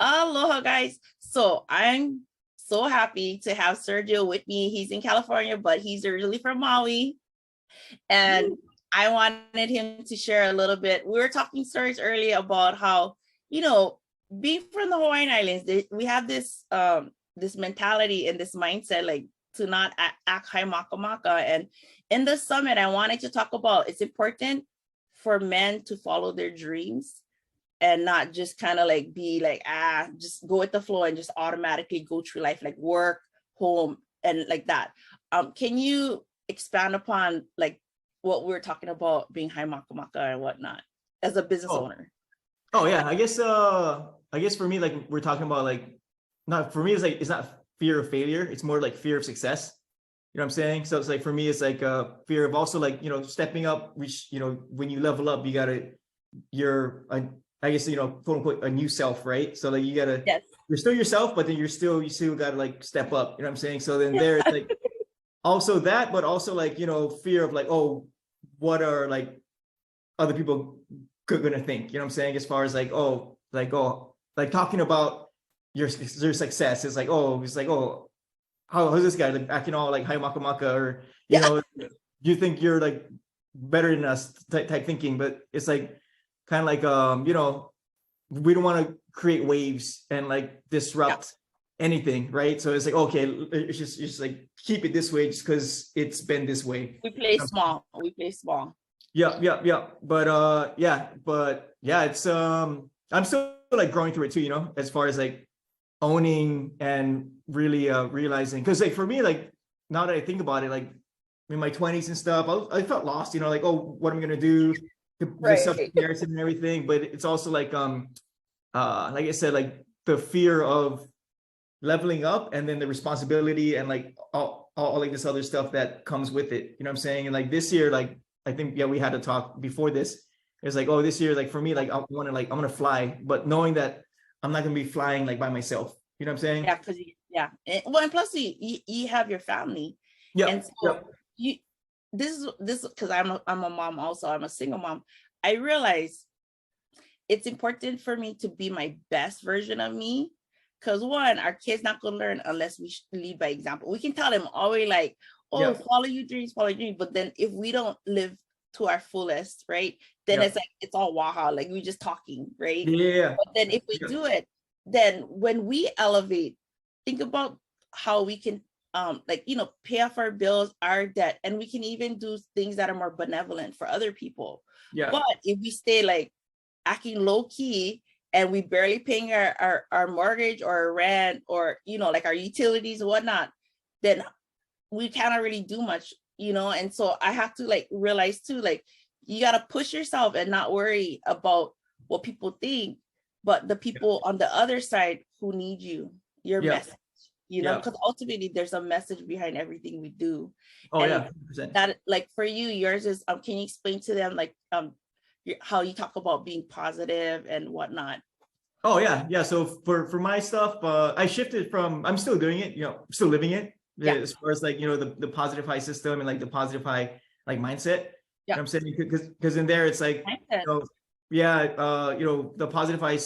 Aloha, guys. So I'm so happy to have Sergio with me. He's in California, but he's originally from Maui. And I wanted him to share a little bit. We were talking stories earlier about how, you know, being from the Hawaiian Islands, we have this mentality and this mindset, like to not act high maka maka. And in the summit, I wanted to talk about it's important for men to follow their dreams and not just kind of like be like, just go with the flow and just automatically go through life, like work, home, and like that. Can you expand upon like what we were talking about being high maka maka and whatnot as a business owner? Oh yeah, I guess for me, like we're talking about like, not for me, it's like, it's not fear of failure. It's more like fear of success. You know what I'm saying? So it's like, for me, it's like a fear of also like, stepping up, which, when you level up, you're, I guess, quote unquote, a new self, right? So like, you're still yourself, but then you still got to like step up, you know what I'm saying? So then there, it's like also that, but also like, fear of like, oh, what are like other people going to think, you know what I'm saying? As far as like, like talking about your success, it's like, how's this guy like acting all like high maka maka, or you think you're like better than us type thinking. But it's like kind of like we don't want to create waves and like disrupt anything, right? So it's like, okay, it's just like keep it this way just because it's been this way. We play small. Yeah. But it's I'm still like growing through it too, as far as like owning and really realizing, because like for me, like now that I think about it, like in my 20s and stuff, I felt lost, like, oh, what am I gonna do? The self-comparison and everything. But it's also like I said, like the fear of leveling up, and then the responsibility and like all like this other stuff that comes with it, you know what I'm saying? And like this year, like I think we had to talk before this. It's like, oh, this year, like for me, like I'm gonna fly, but knowing that I'm not gonna be flying like by myself. You know what I'm saying? Yeah, because well, and plus you have your family. Yeah. And so this because I'm a mom also. I'm a single mom. I realize it's important for me to be my best version of me. Because one, our kids not gonna learn unless we lead by example. We can tell them always like, follow your dreams, follow your dreams. But then if we don't live to our fullest, right? Then it's like, it's all waha, like we just talking, right? Yeah. But then if we do it, then when we elevate, think about how we can pay off our bills, our debt, and we can even do things that are more benevolent for other people. Yeah. But if we stay like acting low key and we barely paying our mortgage or our rent or like our utilities and whatnot, then we cannot really do much, and so I have to like realize too, like you got to push yourself and not worry about what people think, but the people on the other side who need your message, because ultimately there's a message behind everything we do. Oh, and 100%. That, like for you, yours is can you explain to them like how you talk about being positive and whatnot? Oh yeah. So for my stuff, I shifted from, I'm still doing it, still living it, as far as like, the positive high system and like the positive high like mindset. You know what I'm saying? Because in there it's like, the positive high,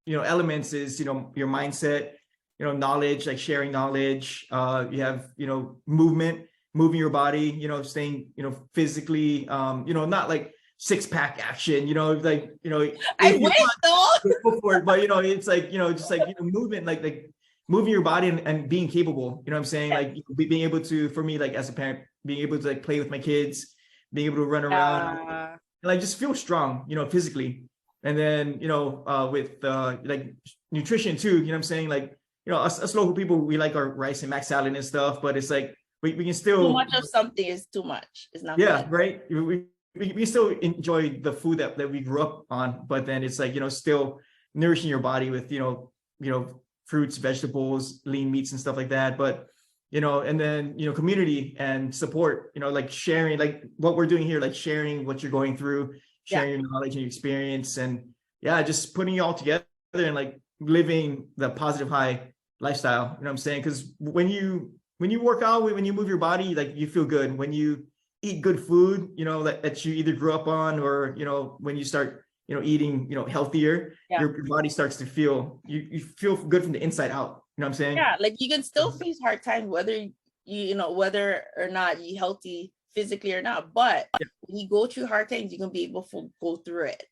elements is, your mindset, knowledge, like sharing knowledge. You have, moving your body, staying, physically, not like six-pack action, like, I wish though. Go for it, but it's like, just like movement, like moving your body and being capable, you know what I'm saying? Like being able to, for me, like as a parent, being able to like play with my kids, being able to run around, and like just feel strong, physically. And then, with like nutrition too, you know what I'm saying? Like, us local people, we like our rice and mac salad and stuff, but it's like we can still, too much of something is too much. It's not good. Right. We still enjoy the food that we grew up on, but then it's like, still nourishing your body with, fruits, vegetables, lean meats and stuff like that. But, and then, community and support, like sharing, like what we're doing here, like sharing what you're going through, sharing your knowledge and your experience, and just putting it all together and like living the positive high lifestyle, you know what I'm saying? Because when you work out, when you move your body, like you feel good. When you eat good food, that you either grew up on, or, when you start eating, healthier, your body starts to feel, you feel good from the inside out. You know what I'm saying? Yeah, like you can still face hard times, whether whether or not you're healthy physically or not. But when you go through hard times, you can be able to go through it.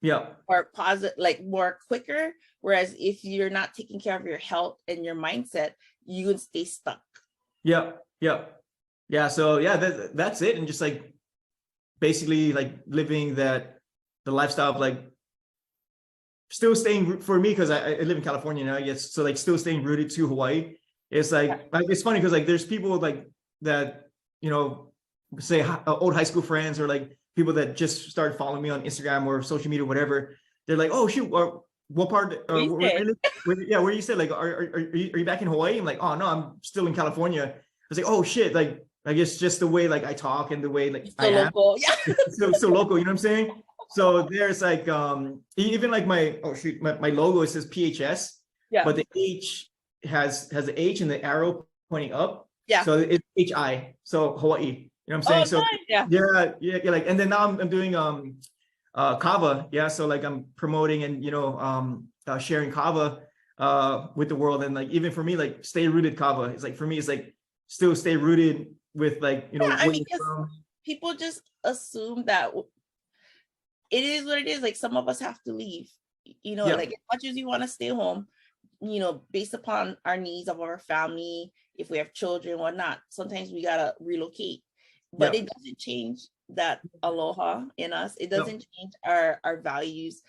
Yeah. Or positive, like more quicker. Whereas if you're not taking care of your health and your mindset, you can stay stuck. Yeah. So that's it. And just like basically like living the lifestyle of like still staying, for me, because I live in California now, I guess, so like still staying rooted to Hawaii. It's like it's funny because like there's people like that, say old high school friends or like people that just started following me on Instagram or social media or whatever. They're like, oh shoot, what part where you said, like, are you back in Hawaii? I'm like, oh no, I'm still in California. I was like, oh shit, like I guess just the way like I talk and the way like I am local. So local, you know what I'm saying? So there's like even like my logo, it says PHS, but the H has the H and the arrow pointing up. So it's HI, so Hawaii. You know what I'm saying? Nice. Like, and then now I'm doing kava. So like I'm promoting and sharing kava with the world. And like even for me, like stay rooted kava. It's like for me, it's like still stay rooted with like people just assume that it is what it is. Like some of us have to leave, like as much as you want to stay home, based upon our needs of our family, if we have children, whatnot, sometimes we gotta relocate. But it doesn't change that aloha in us. It doesn't change our values.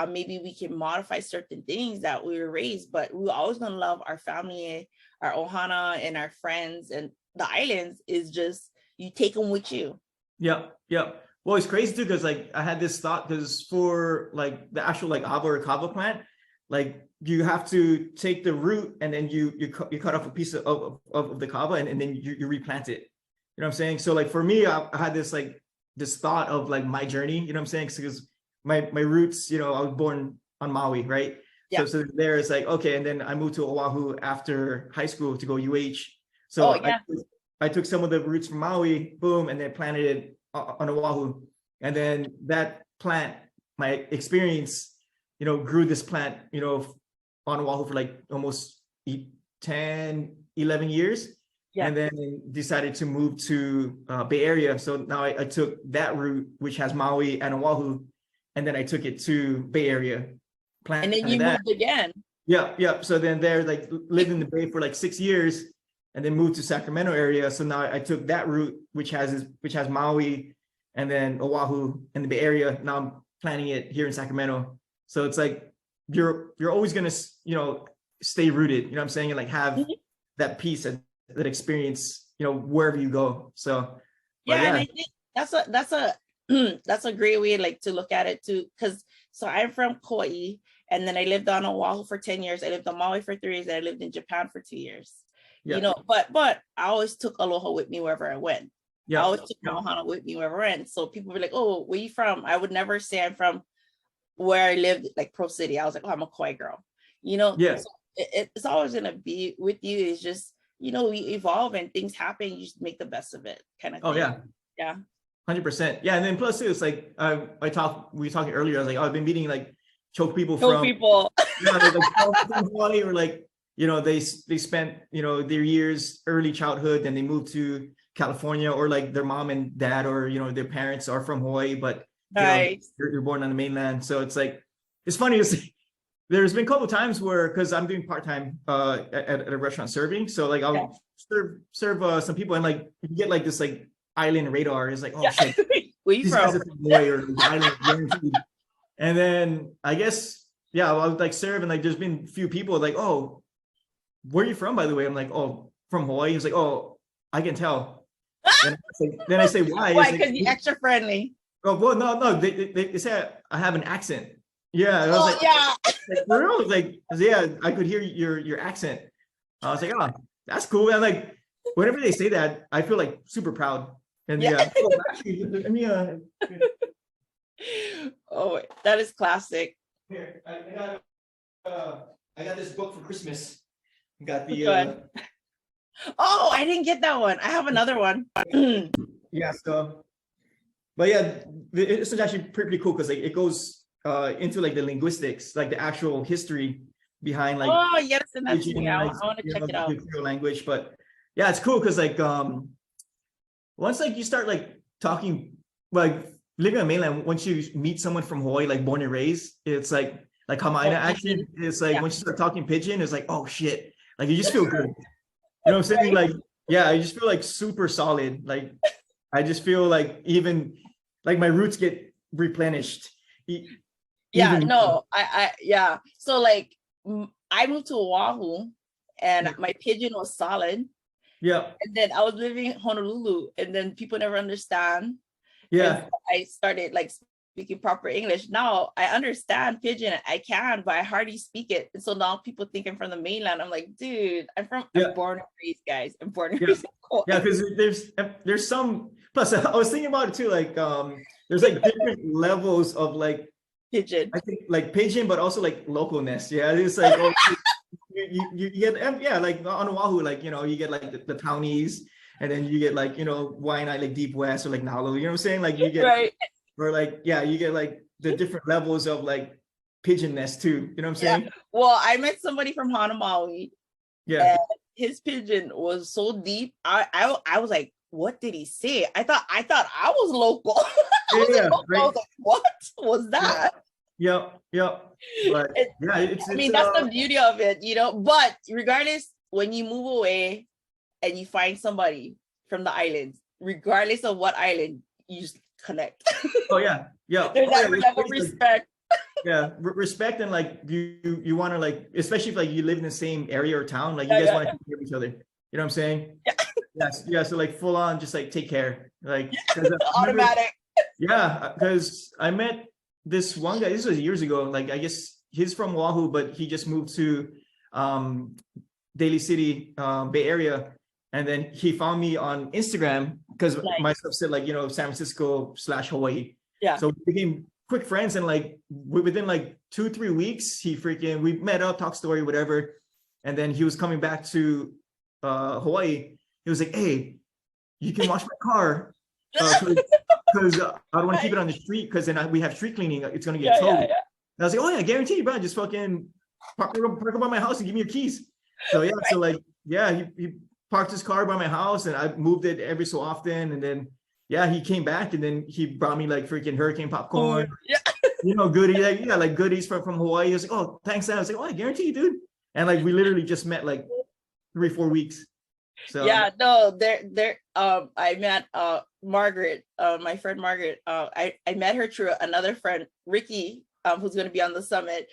Maybe we can modify certain things that we were raised, but we're always gonna love our family, our ohana, and our friends. And the islands is just, you take them with you. Yeah. Well, it's crazy too, because like I had this thought, because for like the actual like ava or kava plant, like you have to take the root and then you cut off a piece of the kava and then you replant it. You know what I'm saying? So like for me, I had this like this thought of like my journey, you know what I'm saying? Because my roots, I was born on Maui, right? So there it's like, okay, and then I moved to Oahu after high school to go UH. So I took some of the roots from Maui, boom, and then planted it on Oahu. And then that plant, my experience, grew this plant, on Oahu for like almost 10, 11 years. And then decided to move to Bay Area. So now I took that route, which has Maui and Oahu, and then I took it to Bay Area. And then you moved again. Yeah. So then there, like lived in the Bay for like 6 years, and then moved to Sacramento area. So now I took that route, which has Maui, and then Oahu and the Bay Area. Now I'm planting it here in Sacramento. So it's like you're always gonna stay rooted. You know what I'm saying? And like have that piece of that experience, wherever you go. So and I think that's a great way like to look at it too, because so I'm from Kauai, and then I lived on Oahu for 10 years. I lived on Maui for 3 years, and I lived in Japan for 2 years. But I always took aloha with me wherever I went. I always took ohana with me wherever I went. So people were like, oh, where you from? I would never say I'm from where I lived, like Pro City. I was like, oh, I'm a Kauai girl. So it's always gonna be with you. It's just we evolve and things happen. You just make the best of it, kind of thing. Oh yeah 100%. And then plus too, it's like we were talking earlier, I was like, I've been meeting like choke people like Hawaii, or like they spent their years early childhood, and they moved to California, or like their mom and dad or their parents are from Hawaii, but you're born on the mainland. So it's like, it's funny, there's been a couple of times where, because I'm doing part-time at a restaurant serving, so like I'll serve some people, and like you get like this like island radar. It's like, oh shit, where you from? Hawaii or the island. And then I guess I'll like serve, and like there's been a few people like, oh, where are you from, by the way? I'm like, oh, from Hawaii. He's like, oh, I can tell. Then I say why? Why? Because you're extra friendly. Oh well, no, they say I have an accent. I was like, for real? Like, I could hear your accent. I was like, oh, that's cool. And like, whenever they say that, I feel like super proud. And oh, that is classic. Here, I got this book for Christmas. Got the. Oh, I didn't get that one. I have another one. So But yeah, it's actually pretty cool because like it goes into like the linguistics, like the actual history behind like Oh yes, and that's pidgin me. and I, like I want to check it out. the Creole language. But yeah, it's cool because like once like you start like talking like living on mainland, once you meet someone from Hawaii, like born and raised, it's like Hamaina accent. It's like once you start talking pidgin, it's like, oh shit. Like you just feel good. You know what I'm saying? Like, yeah, I just feel like super solid. Like I just feel like even like my roots get replenished. Yeah, Even no, yeah. So like I moved to Oahu and my pidgin was solid. yeah. And then I was living in Honolulu and then people never understand. Yeah. And so I started like speaking proper English. Now I understand pidgin, I can, but I hardly speak it. And so now people think I'm from the mainland. I'm like, dude, I'm born and raised, guys. I'm born and raised. Yeah, because there's some plus I was thinking about it too, like there's like different levels of like pidgin. I think like pidgin, but also like localness. Yeah, it's like oh, you get yeah, like on Oahu, like you know, you get like the townies, and then you get like you know Waianae, like Deep West or like Naulu. You know what I'm saying? Like you get or like yeah, you get like the different levels of like pidginness too. You know what I'm saying? Well, I met somebody from Hanamaui. Yeah. And his pidgin was so deep. I was like, what did he say? I thought I was local. I was like, what was that? Yeah. But yeah, I mean, that's the beauty of it, you know. But regardless, when you move away and you find somebody from the islands, regardless of what island, you just connect. Oh yeah. There's that level of respect. Yeah, respect and like you want to like, especially if like you live in the same area or town, like you guys want to take care of each other. You know what I'm saying? Yeah. So like full on, just like take care, like automatic. Yeah, because I met this one guy. This was years ago. Like I guess he's from Oahu, but he just moved to Daly City, Bay Area, and then he found me on Instagram because my stuff said like you know San Francisco / Hawaii. Yeah. So we became quick friends, and like within like 2-3 weeks, we met up, talk story, whatever, and then he was coming back to Hawaii. He was like, "Hey, you can wash my car because I don't want to keep it on the street because then we have street cleaning. It's gonna get towed." And I was like, "Oh yeah, guarantee, bro. Just fucking park up by my house and give me your keys." So yeah, so like yeah, he parked his car by my house, and I moved it every so often, and then. Yeah, he came back and then he brought me like freaking hurricane popcorn, you know, goodies, like goodies from Hawaii. He was like, "Oh, thanks." I was like, "Oh, I guarantee you, dude." And like we literally just met like 3-4 weeks. So yeah, no, I met Margaret, my friend Margaret. I met her through another friend, Ricky, who's going to be on the summit.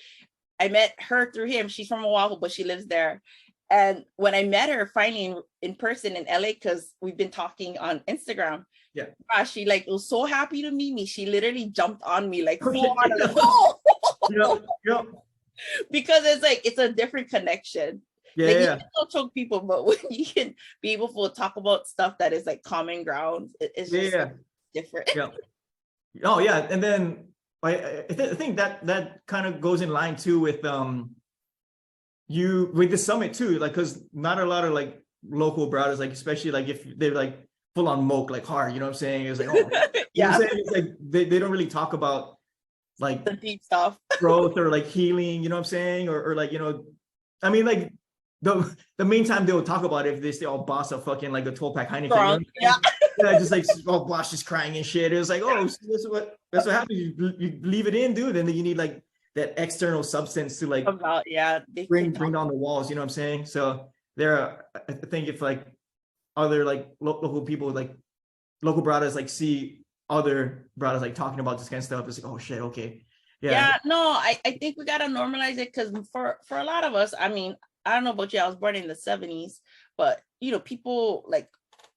I met her through him. She's from Oahu, but she lives there. And when I met her finally in person in LA, because we've been talking on Instagram. Yeah, she like was so happy to meet me. She literally jumped on me like, because it's like it's a different connection. Yeah, like, you can still choke people, but when you can be able to talk about stuff that is like common ground, it's just different. Yeah. Oh yeah, and then I think that kind of goes in line too with you with the summit too, like because not a lot of like local brothers, like especially like if they're like full on moke like hard, you know what I'm saying? It's like, oh you know what I'm saying? It's like they don't really talk about like the deep stuff, growth or like healing, you know what I'm saying? Or like, you know, I mean like the main time they'll talk about it if they all boss a fucking like a 12-pack Heineken. You know yeah, just like all boss just crying and shit. It was like, oh, that's what happens. You leave it in, dude, and then you need like that external substance to like bring down the walls, you know what I'm saying? So I think if like other like local people, like local brothers, like see other brothers like talking about this kind of stuff, it's like, oh shit, okay. No, I think we gotta normalize it because for a lot of us, I mean, I don't know about you, I was born in the 70s, but you know, people like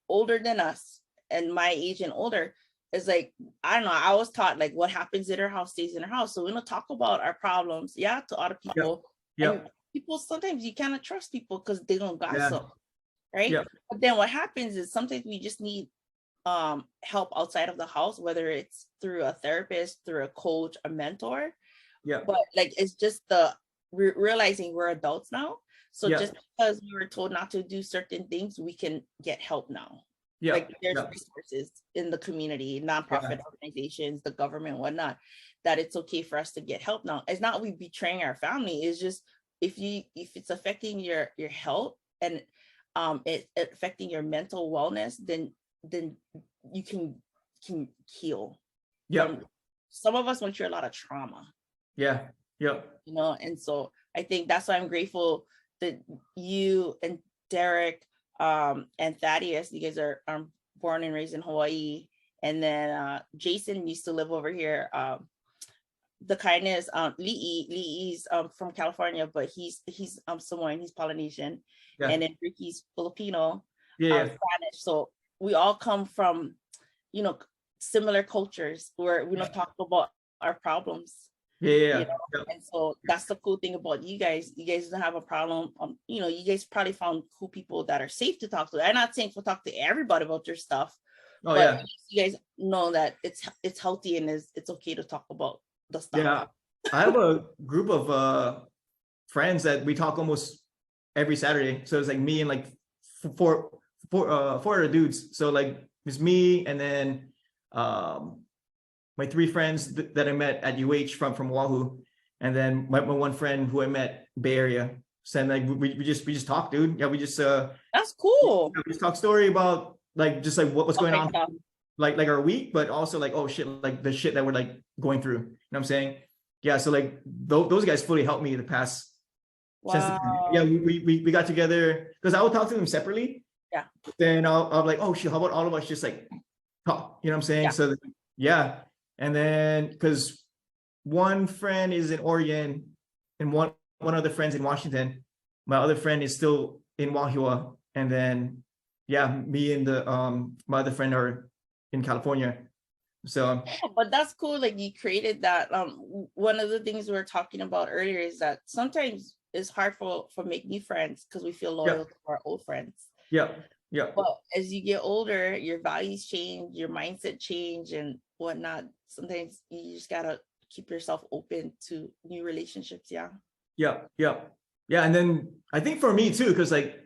older than us and my age and older is like, I don't know, I was taught like what happens in our house stays in our house. So we're gonna talk about our problems, to other people. And people, sometimes you cannot trust people because they don't gossip, right? But then what happens is sometimes we just need help outside of the house, whether it's through a therapist, through a coach, a mentor. But like it's just the realizing we're adults now. So just because we were told not to do certain things, we can get help now. Yeah. Like there's resources in the community, nonprofit organizations, the government, whatnot, that it's okay for us to get help now. It's not we betraying our family. It's just if it's affecting your health and it affecting your mental wellness, then you can heal. Yeah. Some of us went through a lot of trauma. Yeah. Yeah. You know, and so I think that's why I'm grateful that you and Derek and Thaddeus, you guys are born and raised in Hawaii. And then Jason used to live over here. The kindness, Li'i's from California, but he's Samoan, he's Polynesian. Yeah. And then Ricky's Filipino, Spanish. So we all come from, you know, similar cultures where we don't talk about our problems. Yeah. You know? And so that's the cool thing about you guys. You guys don't have a problem. You know, you guys probably found cool people that are safe to talk to. I'm not saying to talk to everybody about your stuff, but you guys know that it's healthy and it's okay to talk about the stuff. Yeah, I have a group of friends that we talk almost every Saturday. So it's like me and like four other dudes. So like it's me and then my three friends that I met at UH from Oahu, and then my one friend who I met Bay Area. So like we just talk, dude. Yeah, we just that's cool. We just talk story about like just like what's going on, like our week, but also like oh shit, like the shit that we're like going through. You know what I'm saying? Yeah. So like those guys fully helped me the past. Wow. We got together because I would talk to them separately. Yeah. Then I'll like oh shit, how about all of us just like talk? You know what I'm saying? Yeah. So yeah. And then because one friend is in Oregon and one other friend's in Washington, my other friend is still in Wahua, and then me and my other friend are in California. So but that's cool, like you created that. One of the things we were talking about earlier is that sometimes it's hard for make new friends because we feel loyal to our old friends. Yeah. But as you get older, your values change, your mindset change and whatnot. Sometimes you just gotta keep yourself open to new relationships. Yeah. And then I think for me too, because like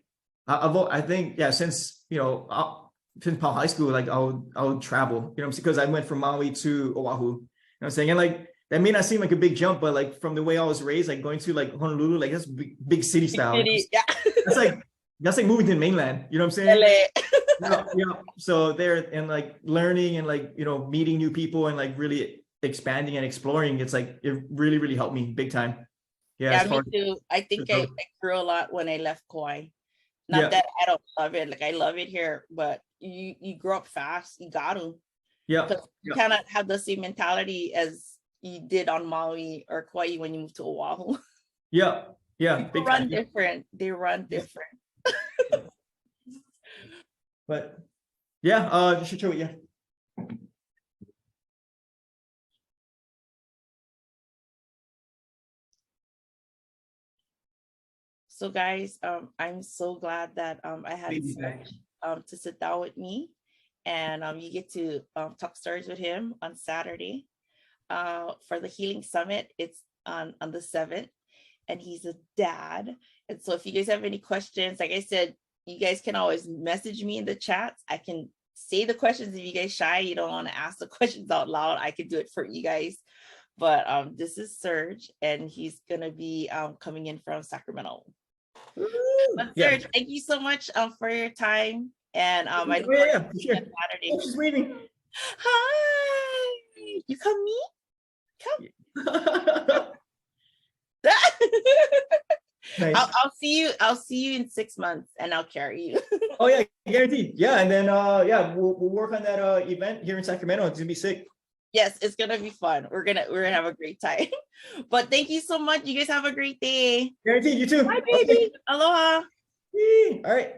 I think since since Pal High School, like I would travel, you know, because I went from Maui to Oahu. You know what I'm saying? And like that may not seem like a big jump, but like from the way I was raised, like going to like Honolulu, like that's big city style. That's like moving to the mainland. You know what I'm saying? So there and like learning and like meeting new people and like really expanding and exploring. It's like it really, really helped me big time. Yeah, me too. I think I grew a lot when I left Kauai. Not that I don't love it. Like I love it here, but you grow up fast. You got to. Yeah. You kind of have the same mentality as you did on Maui or Kauai when you moved to Oahu. Yeah. People run different. They run different. But you should show it. So guys, I'm so glad that I had to sit down with me, and you get to talk stories with him on Saturday for the Healing Summit. It's on the 7th, and he's a dad. And so if you guys have any questions, like I said, you guys can always message me in the chats. I can say the questions if you guys shy, you don't want to ask the questions out loud. I can do it for you guys. But this is Serge, and he's gonna be coming in from Sacramento. But Serge, thank you so much for your time. And I look forward to Saturday. Oh, she's waiting. Hi, you come meet? Come. Nice. I'll see you in 6 months, and I'll carry you. Oh yeah, guaranteed. Yeah, and then we'll work on that event here in Sacramento. It's gonna be sick. Yes, it's gonna be fun. We're gonna have a great time. But thank you so much. You guys have a great day. Guaranteed. You too. Bye, baby. Okay. Aloha. All right.